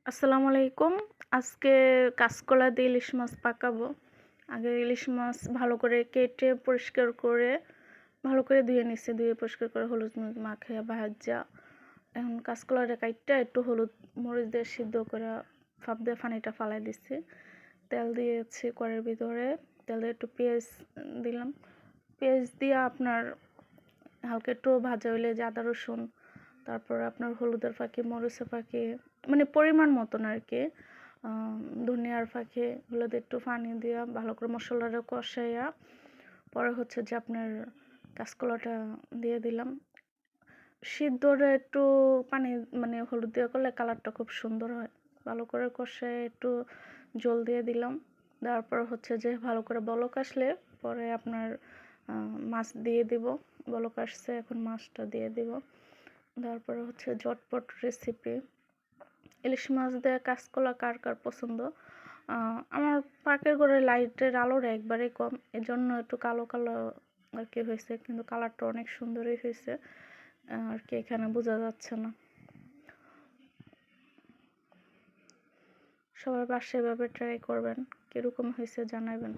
আসসালামু আলাইকুম। আজকে কাঁচকলা দিয়ে ইলিশ মাছ পাকাবো। আগে ইলিশ মাছ ভালো করে কেটে পরিষ্কার করে ভালো করে ধুয়ে নিচ্ছি। ধুয়ে পরিষ্কার করে হলুদ মরিচ মাখিয়ে ভাজা। এখন কাঁচকলাটা কাইটটা একটু হলুদ মরিচ দিয়ে সিদ্ধ করে ভাপ দিয়ে পানিটা ফালাই দিচ্ছি। তেল দিয়েছি কড়াইয়ের ভিতরে। তেল দিয়ে একটু পেঁয়াজ দিলাম। পেঁয়াজ দিয়ে আপনার হালকা একটু ভাজা হইলে যে আদা রসুন, তারপর আপনার হলুদের ফাঁকি, মরিচের ফাঁকি, মানে পরিমাণ মতন আর কি, ধনিয়ার ফাঁকি, হলুদ একটু পানি দিয়া ভালো করে মশলাটা কষাইয়া পরে হচ্ছে যে আপনার কাঁচকলাটা দিয়ে দিলাম। সিদ্ধটা একটু পানি মানে হলুদ দিয়ে করলে কালারটা খুব সুন্দর হয়। ভালো করে কষায় একটু জল দিয়ে দিলাম। দেওয়ার পর হচ্ছে যে ভালো করে বলক আসলে পরে আপনার মাছ দিয়ে দিব। বলক আসছে, এখন মাছটা দিয়ে দিব। তারপরে হচ্ছে ঝটপট রেসিপি ইলিশ মাছ দিয়ে কাঁচকলা কার কার পছন্দ। আমার পাকের ঘরে লাইটের আলোটা একবারেই কম, এজন্য একটু কালো কালো আর কি হয়েছে, কিন্তু কালারটা অনেক সুন্দরই হয়েছে আর কি, এখানে বোঝা যাচ্ছে না। সবার বাসায় এভাবে ট্রাই করবেন, কীরকম হয়েছে জানাবেন।